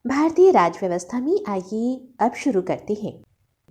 भारतीय राज्य व्यवस्था में आइए अब शुरू करते हैं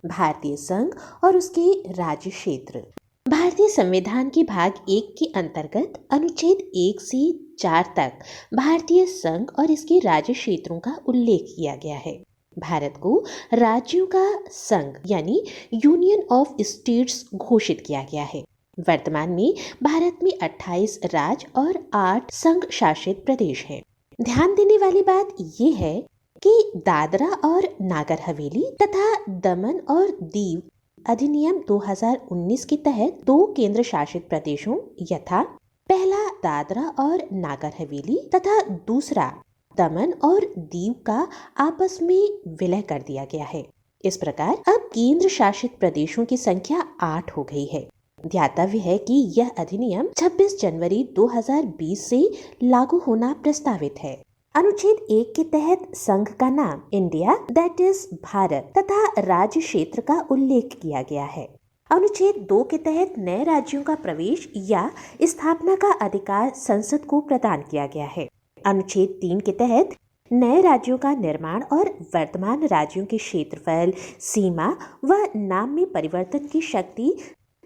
भारतीय संघ और उसके राज्य क्षेत्र। भारतीय संविधान के भाग 1 के अंतर्गत अनुच्छेद 1 से 4 तक भारतीय संघ और इसके राज्य क्षेत्रों का उल्लेख किया गया है। भारत को राज्यों का संघ यानी यूनियन ऑफ स्टेट्स घोषित किया गया है। वर्तमान में भारत में 28 राज्य और 8 संघ शासित प्रदेश हैं। ध्यान देने वाली बात यह है कि दादरा और नागर हवेली तथा दमन और दीव अधिनियम 2019 के तहत 2 केंद्र शासित प्रदेशों यथा पहला दादरा और नागर हवेली तथा दूसरा दमन और दीव का आपस में विलय कर दिया गया है। इस प्रकार अब केंद्र शासित प्रदेशों की संख्या 8 हो गई है। ध्यातव्य है कि यह अधिनियम 26 जनवरी 2020 से लागू होना प्रस्तावित है। अनुच्छेद 1 के तहत संघ का नाम इंडिया दैट इज भारत तथा राज्य क्षेत्र का उल्लेख किया गया है। अनुच्छेद 2 के तहत नए राज्यों का प्रवेश या स्थापना का अधिकार संसद को प्रदान किया गया है। अनुच्छेद 3 के तहत नए राज्यों का निर्माण और वर्तमान राज्यों के क्षेत्रफल, सीमा व नाम में परिवर्तन की शक्ति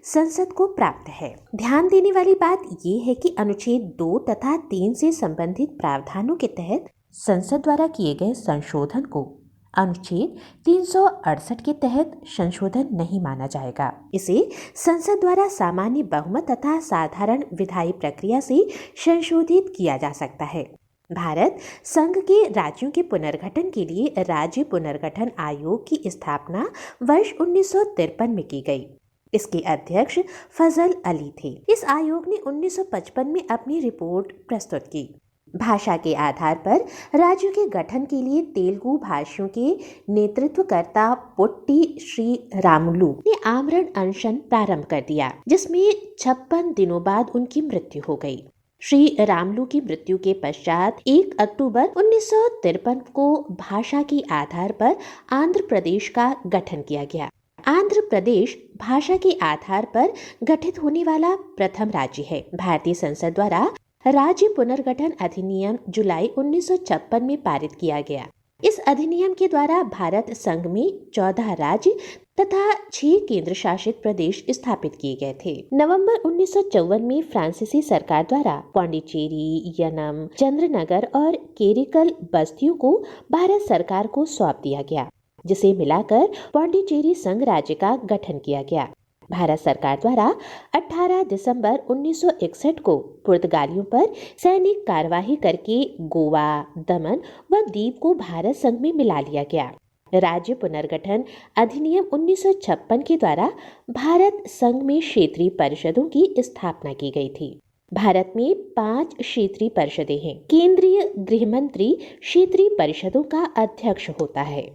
संसद को प्राप्त है। ध्यान देने वाली बात ये है कि अनुच्छेद 2 तथा 3 से संबंधित प्रावधानों के तहत संसद द्वारा किए गए संशोधन को अनुच्छेद 368 के तहत संशोधन नहीं माना जाएगा। इसे संसद द्वारा सामान्य बहुमत तथा साधारण विधायी प्रक्रिया से संशोधित किया जा सकता है। भारत संघ के राज्यों के पुनर्गठन के लिए राज्य पुनर्गठन आयोग की स्थापना वर्ष 1953 में की गई। इसके अध्यक्ष फजल अली थे। इस आयोग ने 1955 में अपनी रिपोर्ट प्रस्तुत की। भाषा के आधार पर राज्यों के गठन के लिए तेलुगु भाषियों के नेतृत्वकर्ता पोट्टी श्री रामुलु ने आमरण अनशन प्रारंभ कर दिया, जिसमें 56 दिनों बाद उनकी मृत्यु हो गई। श्री रामुलु की मृत्यु के पश्चात 1 अक्टूबर 1953 को भाषा के आधार पर आंध्र प्रदेश का गठन किया गया। आंध्र प्रदेश भाषा के आधार पर गठित होने वाला प्रथम राज्य है। भारतीय संसद द्वारा राज्य पुनर्गठन अधिनियम जुलाई 1956 में पारित किया गया। इस अधिनियम के द्वारा भारत संघ में 14 राज्य तथा 6 केंद्र शासित प्रदेश स्थापित किए गए थे। नवंबर 1954 में फ्रांसीसी सरकार द्वारा पांडिचेरी, यनम, चंद्रनगर और केरिकल बस्तियों को भारत सरकार को सौंप दिया गया, जिसे मिलाकर पांडिचेरी संघ राज्य का गठन किया गया। भारत सरकार द्वारा 18 दिसंबर 1961 को पुर्तगालियों पर सैनिक कार्यवाही करके गोवा, दमन व दीव को भारत संघ में मिला लिया गया। राज्य पुनर्गठन अधिनियम 1956 के द्वारा भारत संघ में क्षेत्रीय परिषदों की स्थापना की गई थी। भारत में 5 क्षेत्रीय परिषदें हैं। केंद्रीय गृह मंत्री क्षेत्रीय परिषदों का अध्यक्ष होता है।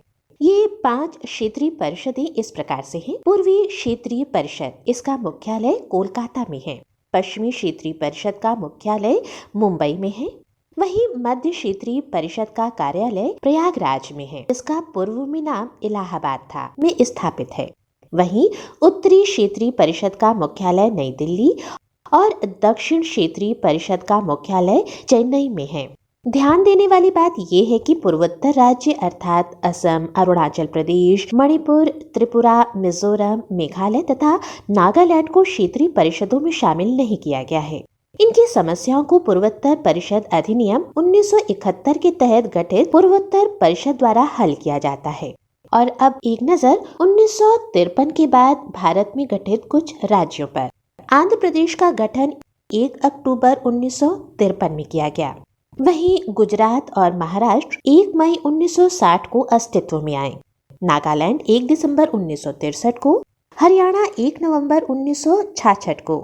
ये 5 क्षेत्रीय परिषदें इस प्रकार से हैं। पूर्वी क्षेत्रीय परिषद, इसका मुख्यालय कोलकाता में है। पश्चिमी क्षेत्रीय परिषद का मुख्यालय मुंबई में है। वहीं मध्य क्षेत्रीय परिषद का कार्यालय प्रयागराज में है। इसका पूर्व में नाम इलाहाबाद था, में स्थापित है। वहीं उत्तरी क्षेत्रीय परिषद का मुख्यालय नई दिल्ली और दक्षिण क्षेत्रीय परिषद का मुख्यालय चेन्नई में है। ध्यान देने वाली बात यह है कि पूर्वोत्तर राज्य अर्थात असम, अरुणाचल प्रदेश, मणिपुर, त्रिपुरा, मिजोरम, मेघालय तथा नागालैंड को क्षेत्रीय परिषदों में शामिल नहीं किया गया है। इनकी समस्याओं को पूर्वोत्तर परिषद अधिनियम 1971 के तहत गठित पूर्वोत्तर परिषद द्वारा हल किया जाता है। और अब एक नजर 1953 के बाद भारत में गठित कुछ राज्यों पर। आंध्र प्रदेश का गठन 1 अक्टूबर 1953 में किया गया। वहीं गुजरात और महाराष्ट्र 1 मई 1960 को अस्तित्व में आए। नागालैंड 1 दिसंबर 1963 को, हरियाणा 1 नवंबर 1966 को,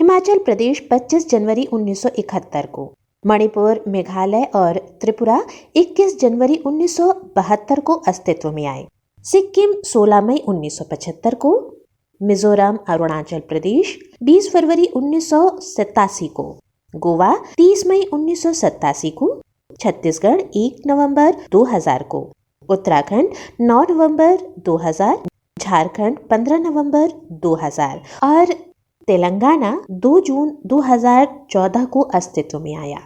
हिमाचल प्रदेश 25 जनवरी 1971 को, मणिपुर, मेघालय और त्रिपुरा 21 जनवरी 1972 को अस्तित्व में आए। सिक्किम 16 मई 1975 को, मिजोरम, अरुणाचल प्रदेश 20 फरवरी 1987 को, गोवा 30 मई 1987 को, छत्तीसगढ़ 1 नवंबर 2000 को, उत्तराखंड 9 नवंबर 2000, झारखंड 15 नवंबर 2000 और तेलंगाना 2 जून 2014 को अस्तित्व में आया।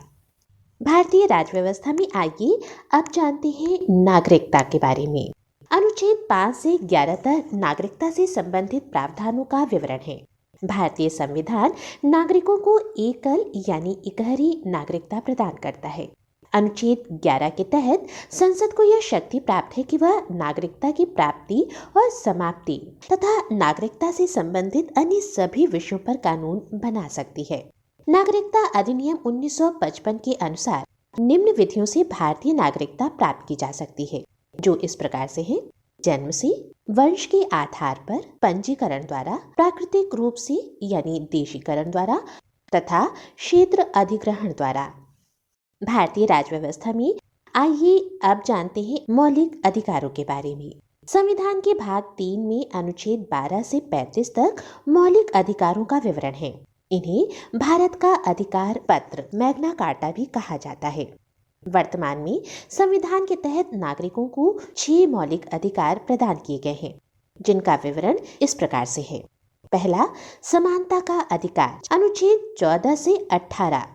भारतीय राज्य व्यवस्था में आइए अब जानते हैं नागरिकता के बारे में। अनुच्छेद 5 से 11 तक नागरिकता से संबंधित प्रावधानों का विवरण है। भारतीय संविधान नागरिकों को एकल यानी इकहरी नागरिकता प्रदान करता है। अनुच्छेद 11 के तहत संसद को यह शक्ति प्राप्त है कि वह नागरिकता की प्राप्ति और समाप्ति तथा नागरिकता से संबंधित अन्य सभी विषयों पर कानून बना सकती है। नागरिकता अधिनियम 1955 के अनुसार निम्न विधियों से भारतीय नागरिकता प्राप्त की जा सकती है, जो इस प्रकार से है। जन्म से, वंश के आधार पर, पंजीकरण द्वारा, प्राकृतिक रूप से यानी देशीकरण द्वारा तथा क्षेत्र अधिग्रहण द्वारा। भारतीय राज्य व्यवस्था में आइए अब जानते हैं मौलिक अधिकारों के बारे में। संविधान के भाग 3 में अनुच्छेद 12 से 35 तक मौलिक अधिकारों का विवरण है। इन्हें भारत का अधिकार पत्र मैग्ना कार्टा भी कहा जाता है। वर्तमान में संविधान के तहत नागरिकों को 6 मौलिक अधिकार प्रदान किए गए हैं, जिनका विवरण इस प्रकार से है। पहला, समानता का अधिकार, अनुच्छेद 14 से 18।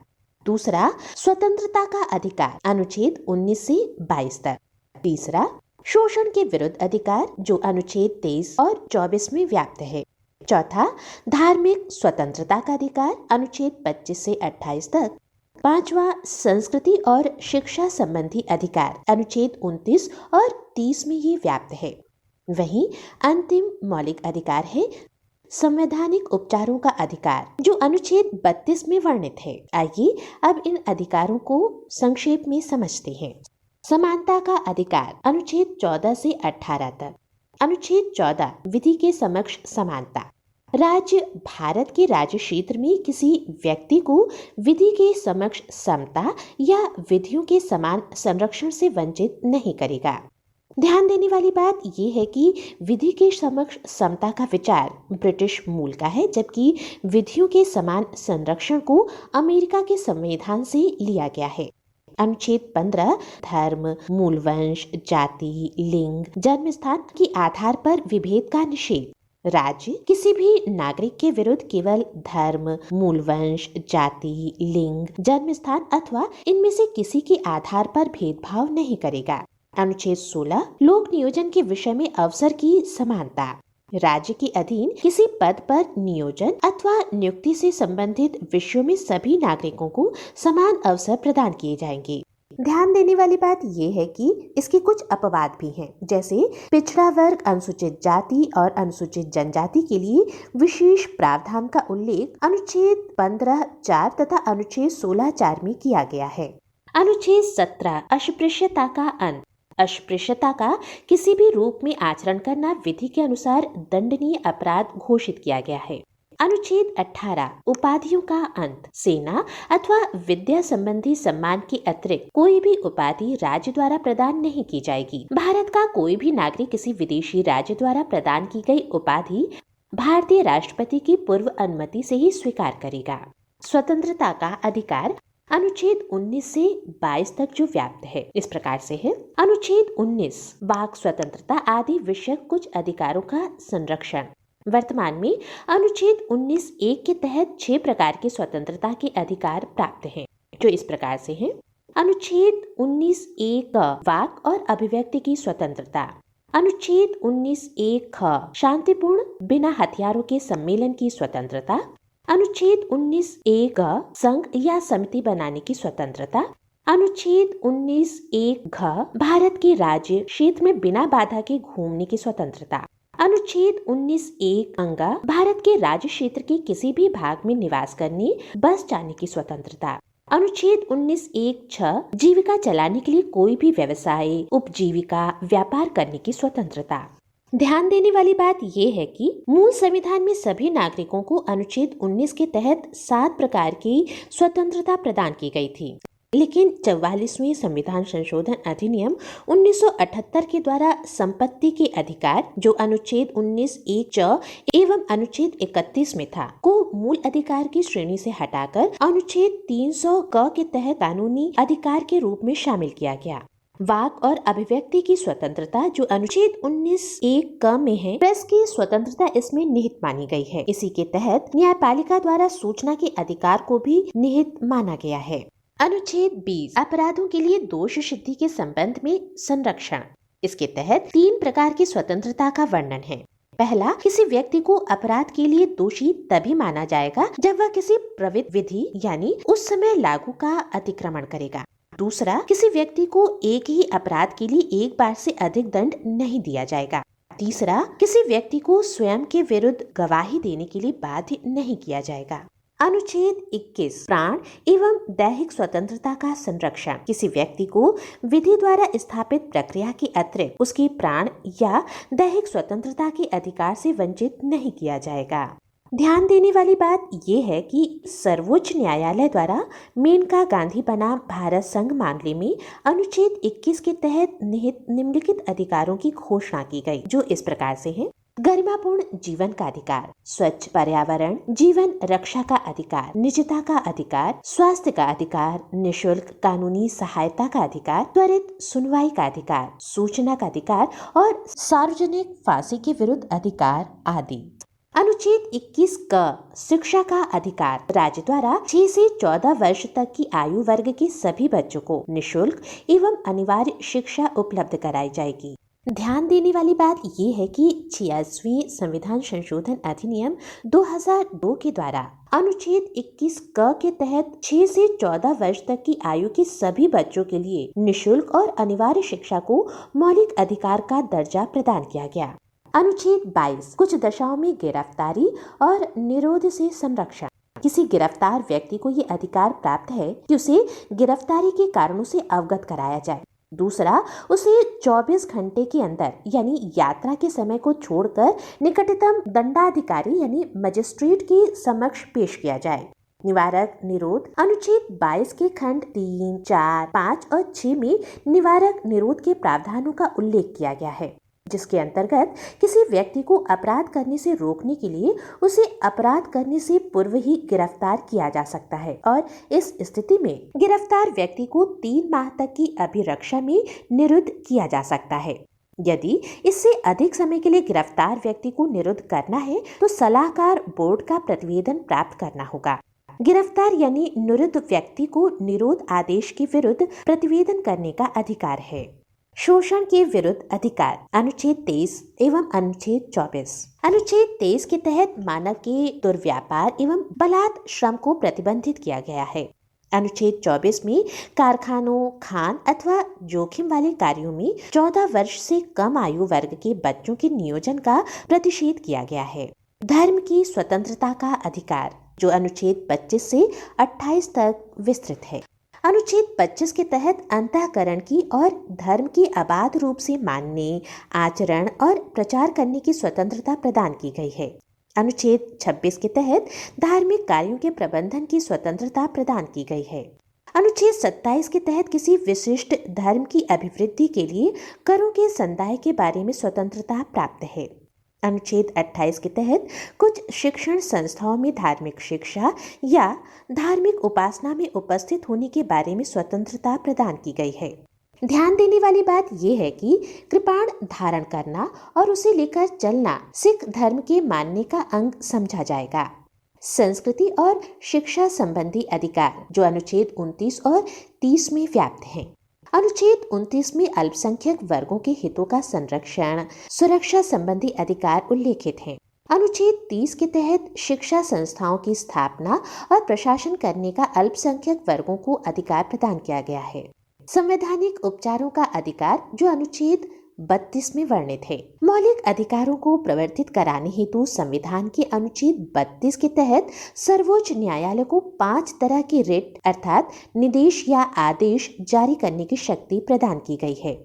दूसरा, स्वतंत्रता का अधिकार, अनुच्छेद 19 से 22 तक। तीसरा, शोषण के विरुद्ध अधिकार, जो अनुच्छेद 23 और 24 में व्याप्त है। चौथा, धार्मिक स्वतंत्रता का अधिकार, अनुच्छेद 25 से 28 तक। पांचवा, संस्कृति और शिक्षा संबंधी अधिकार, अनुच्छेद 29 और 30 में ये व्याप्त है। वहीं अंतिम मौलिक अधिकार है संवैधानिक उपचारों का अधिकार, जो अनुच्छेद 32 में वर्णित है। आइए अब इन अधिकारों को संक्षेप में समझते हैं। समानता का अधिकार, अनुच्छेद 14 से 18 तक। अनुच्छेद 14, विधि के समक्ष समानता। राज्य भारत के राज्य क्षेत्र में किसी व्यक्ति को विधि के समक्ष समता या विधियों के समान संरक्षण से वंचित नहीं करेगा। ध्यान देने वाली बात यह है कि विधि के समक्ष समता का विचार ब्रिटिश मूल का है, जबकि विधियों के समान संरक्षण को अमेरिका के संविधान से लिया गया है। अनुच्छेद 15, धर्म, मूल वंश, जाति, लिंग, जन्म स्थान के आधार पर विभेद का निषेध। राज्य किसी भी नागरिक के विरुद्ध केवल धर्म, मूल वंश, जाति, लिंग, जन्म स्थान अथवा इनमें से किसी के आधार पर भेदभाव नहीं करेगा। अनुच्छेद 16, लोक नियोजन के विषय में अवसर की समानता। राज्य के अधीन किसी पद पर नियोजन अथवा नियुक्ति से संबंधित विषयों में सभी नागरिकों को समान अवसर प्रदान किए जाएंगे। ध्यान देने वाली बात यह है कि इसके कुछ अपवाद भी हैं, जैसे पिछड़ा वर्ग, अनुसूचित जाति और अनुसूचित जनजाति के लिए विशेष प्रावधान का उल्लेख अनुच्छेद 15(4) तथा अनुच्छेद 16(4) में किया गया है। अनुच्छेद 17, अस्पृश्यता का अंत। अस्पृश्यता का किसी भी रूप में आचरण करना विधि के अनुसार दंडनीय अपराध घोषित किया गया है। अनुच्छेद 18, उपाधियों का अंत। सेना अथवा विद्या संबंधी सम्मान के अतिरिक्त कोई भी उपाधि राज्य द्वारा प्रदान नहीं की जाएगी। भारत का कोई भी नागरिक किसी विदेशी राज्य द्वारा प्रदान की गई उपाधि भारतीय राष्ट्रपति की पूर्व अनुमति से ही स्वीकार करेगा। स्वतंत्रता का अधिकार, अनुच्छेद 19 से 22 तक जो व्याप्त है, इस प्रकार से है। अनुच्छेद 19, वाक स्वतंत्रता आदि विषयक कुछ अधिकारों का संरक्षण। वर्तमान में अनुच्छेद 19(1) के तहत 6 प्रकार की स्वतंत्रता के अधिकार प्राप्त हैं, जो इस प्रकार से हैं। अनुच्छेद 19(1) वाक और अभिव्यक्ति की स्वतंत्रता। अनुच्छेद 19(1) शांतिपूर्ण बिना हथियारों के सम्मेलन की स्वतंत्रता। अनुच्छेद 19(1) संघ या समिति बनाने की स्वतंत्रता। अनुच्छेद 19(1) भारत के राज्य क्षेत्र में बिना बाधा के घूमने की स्वतंत्रता। अनुच्छेद 19(1) भारत के राज्य क्षेत्र के किसी भी भाग में निवास करने, बस जाने की स्वतंत्रता। अनुच्छेद 19(1)(6) जीविका चलाने के लिए कोई भी व्यवसाय, उपजीविका, व्यापार करने की स्वतंत्रता। ध्यान देने वाली बात यह है कि मूल संविधान में सभी नागरिकों को अनुच्छेद 19 के तहत 7 प्रकार की स्वतंत्रता प्रदान की गई थी, लेकिन 44वें संविधान संशोधन अधिनियम 1978 के द्वारा संपत्ति के अधिकार, जो अनुच्छेद 19(1)(च) एवं अनुच्छेद 31 में था, को मूल अधिकार की श्रेणी से हटाकर अनुच्छेद 300(क) के तहत कानूनी अधिकार के रूप में शामिल किया गया। वाक और अभिव्यक्ति की स्वतंत्रता, जो अनुच्छेद 19(1)(क) में है, प्रेस की स्वतंत्रता इसमें निहित मानी गई है। इसी के तहत न्यायपालिका द्वारा सूचना के अधिकार को भी निहित माना गया है। अनुच्छेद 20 अपराधों के लिए दोष सिद्धि के संबंध में संरक्षण। इसके तहत 3 प्रकार की स्वतंत्रता का वर्णन है। पहला, किसी व्यक्ति को अपराध के लिए दोषी तभी माना जाएगा जब वह किसी प्रवित विधि यानी उस समय लागू का अतिक्रमण करेगा। दूसरा, किसी व्यक्ति को एक ही अपराध के लिए एक बार से अधिक दंड नहीं दिया जाएगा। तीसरा, किसी व्यक्ति को स्वयं के विरुद्ध गवाही देने के लिए बाध्य नहीं किया जाएगा। अनुच्छेद 21 प्राण एवं दैहिक स्वतंत्रता का संरक्षण। किसी व्यक्ति को विधि द्वारा स्थापित प्रक्रिया के अतिरिक्त उसके प्राण या दैहिक स्वतंत्रता के अधिकार से वंचित नहीं किया जाएगा। ध्यान देने वाली बात यह है कि सर्वोच्च न्यायालय द्वारा मेनका गांधी बनाम भारत संघ मामले में अनुच्छेद 21 के तहत निहित निम्नलिखित अधिकारों की घोषणा की गई, जो इस प्रकार से है। गरिमापूर्ण जीवन का अधिकार, स्वच्छ पर्यावरण, जीवन रक्षा का अधिकार, निजता का अधिकार, स्वास्थ्य का अधिकार, निशुल्क कानूनी सहायता का अधिकार, त्वरित सुनवाई का अधिकार, सूचना का अधिकार और सार्वजनिक फांसी के विरुद्ध अधिकार आदि। अनुच्छेद 21 का शिक्षा का अधिकार। राज्य द्वारा 6 से 14 वर्ष तक की आयु वर्ग के सभी बच्चों को निशुल्क एवं अनिवार्य शिक्षा उपलब्ध कराई जाएगी। ध्यान देने वाली बात ये है कि 86वें संविधान संशोधन अधिनियम 2002 के द्वारा अनुच्छेद 21 क के तहत 6 से 14 वर्ष तक की आयु के सभी बच्चों के लिए निशुल्क और अनिवार्य शिक्षा को मौलिक अधिकार का दर्जा प्रदान किया गया। अनुच्छेद 22 कुछ दशाओं में गिरफ्तारी और निरोध से संरक्षण। किसी गिरफ्तार व्यक्ति को ये अधिकार प्राप्त है कि उसे गिरफ्तारी के कारणों से अवगत कराया जाए। दूसरा, उसे 24 घंटे के अंदर यानी यात्रा के समय को छोड़कर निकटतम दंडाधिकारी यानी मजिस्ट्रेट के समक्ष पेश किया जाए। निवारक निरोध। अनुच्छेद 22 के खंड 3, 4, 5 और 6 में निवारक निरोध के प्रावधानों का उल्लेख किया गया है, जिसके अंतर्गत किसी व्यक्ति को अपराध करने से रोकने के लिए उसे अपराध करने से पूर्व ही गिरफ्तार किया जा सकता है और इस स्थिति में गिरफ्तार व्यक्ति को 3 माह तक की अभिरक्षा में निरुद्ध किया जा सकता है। यदि इससे अधिक समय के लिए गिरफ्तार व्यक्ति को निरुद्ध करना है तो सलाहकार बोर्ड का प्रतिवेदन प्राप्त करना होगा। गिरफ्तार यानी निरुद्ध व्यक्ति को निरोध आदेश के विरुद्ध प्रतिवेदन करने का अधिकार है। शोषण के विरुद्ध अधिकार। अनुच्छेद 23 एवं अनुच्छेद 24। अनुच्छेद 23 के तहत मानव के दुर्व्यापार एवं बलात् श्रम को प्रतिबंधित किया गया है। अनुच्छेद 24 में कारखानों, खान अथवा जोखिम वाले कार्यों में 14 वर्ष से कम आयु वर्ग के बच्चों के नियोजन का प्रतिषेध किया गया है। धर्म की स्वतंत्रता का अधिकार, जो अनुच्छेद 25 से 28 तक विस्तृत है। अनुच्छेद 25 के तहत अंतःकरण की और धर्म के अबाध रूप से मानने, आचरण और प्रचार करने की स्वतंत्रता प्रदान की गई है। अनुच्छेद 26 के तहत धार्मिक कार्यों के प्रबंधन की स्वतंत्रता प्रदान की गई है। अनुच्छेद 27 के तहत किसी विशिष्ट धर्म की अभिवृद्धि के लिए करों के संदाय के बारे में स्वतंत्रता प्राप्त है। अनुच्छेद 28 के तहत कुछ शिक्षण संस्थाओं में धार्मिक शिक्षा या धार्मिक उपासना में उपस्थित होने के बारे में स्वतंत्रता प्रदान की गई है। ध्यान देने वाली बात यह है कि कृपाण धारण करना और उसे लेकर चलना सिख धर्म के मानने का अंग समझा जाएगा। संस्कृति और शिक्षा संबंधी अधिकार, जो अनुच्छेद 29 और 30 में व्याप्त हैं। अनुच्छेद 29 में अल्पसंख्यक वर्गों के हितों का संरक्षण, सुरक्षा संबंधी अधिकार उल्लेखित हैं। अनुच्छेद 30 के तहत शिक्षा संस्थाओं की स्थापना और प्रशासन करने का अल्पसंख्यक वर्गों को अधिकार प्रदान किया गया है। संवैधानिक उपचारों का अधिकार, जो अनुच्छेद 32 में वर्णित है। मौलिक अधिकारों को प्रवर्तित कराने हेतु संविधान के अनुच्छेद 32 के तहत सर्वोच्च न्यायालय को 5 तरह की रिट अर्थात निर्देश या आदेश जारी करने की शक्ति प्रदान की गई है,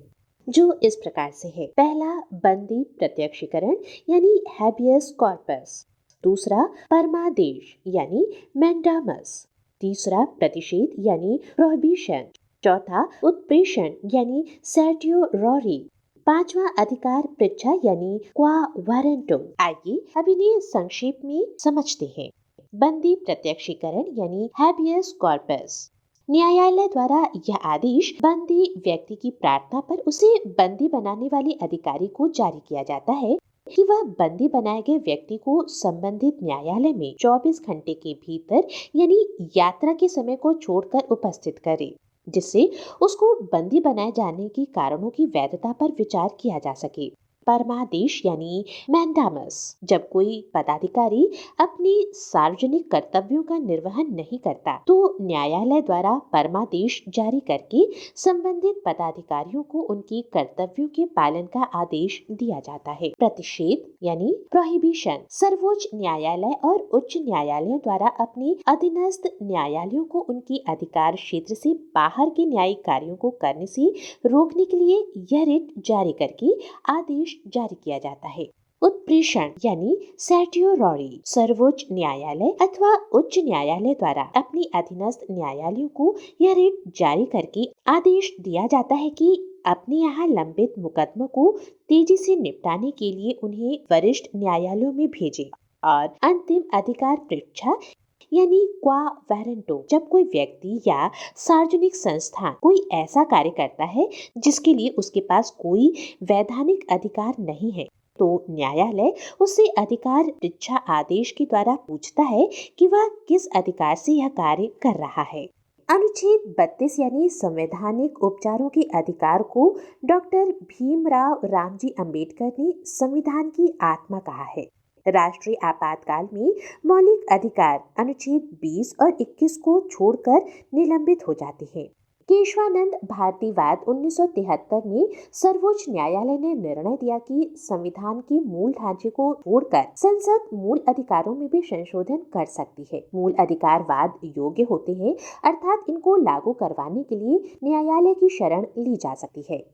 जो इस प्रकार से है। पहला, बंदी प्रत्यक्षीकरण यानी हैबियस कॉर्पस। दूसरा, परमादेश यानी मैंडामस। तीसरा, प्रतिषेध यानी प्रोहिबिशन। चौथा, उत्प्रेषण यानी सर्टियोरॉरी। पांचवा, अधिकार पृच्छा यानी क्वा वारंटो। आइए अब इन्हें संक्षेप में समझते हैं। बंदी प्रत्यक्षीकरण यानी हैबियस कॉर्पस। न्यायालय द्वारा यह आदेश बंदी व्यक्ति की प्रार्थना पर उसे बंदी बनाने वाले अधिकारी को जारी किया जाता है। कि वह बंदी बनाए गए व्यक्ति को संबंधित न्यायालय में 24 घंटे के भीतर यानी यात्रा के समय को छोड़कर उपस्थित करे, जिससे उसको बंदी बनाए जाने के कारणों की वैधता पर विचार किया जा सके। परमादेश यानी मैंडामस, जब कोई पदाधिकारी अपनी सार्वजनिक कर्तव्यों का निर्वहन नहीं करता तो न्यायालय द्वारा परमादेश जारी करके संबंधित पदाधिकारियों को उनके कर्तव्यों के पालन का आदेश दिया जाता है। प्रतिषेध यानी प्रोहिबिशन, सर्वोच्च न्यायालय और उच्च न्यायालयों द्वारा अपने अधीनस्थ न्यायालयों को उनके अधिकार क्षेत्र से बाहर के न्यायिक कार्यों को करने से रोकने के लिए यह रिट जारी करके आदेश जारी किया जाता है। उत्प्रेषण यानी सैट्योरॉरी, सर्वोच्च न्यायालय अथवा उच्च न्यायालय द्वारा अपनी अधीनस्थ न्यायालयों को यह रिट जारी करके आदेश दिया जाता है कि अपने यहाँ लंबित मुकदमों को तेजी से निपटाने के लिए उन्हें वरिष्ठ न्यायालयों में भेजे। और अंतिम अधिकार परीक्षा यानी क्वा वारंटो, जब कोई व्यक्ति या सार्वजनिक संस्थान कोई ऐसा कार्य करता है जिसके लिए उसके पास कोई वैधानिक अधिकार नहीं है, तो न्यायालय उससे अधिकार परीक्षा आदेश के द्वारा पूछता है कि वह किस अधिकार से यह कार्य कर रहा है। अनुच्छेद 32 यानी संवैधानिक उपचारों के अधिकार को डॉक्टर भीमराव रामजी अंबेडकर ने संविधान की आत्मा कहा है। राष्ट्रीय आपातकाल में मौलिक अधिकार अनुच्छेद 20 और 21 को छोड़कर निलंबित हो जाते हैं। केशवानंद भारतीवाद 1973 में सर्वोच्च न्यायालय ने निर्णय दिया कि संविधान के मूल ढांचे को छोड़कर संसद मूल अधिकारों में भी संशोधन कर सकती है। मूल अधिकारवाद योग्य होते हैं, अर्थात इनको लागू करवाने के लिए न्यायालय की शरण ली जा सकती है।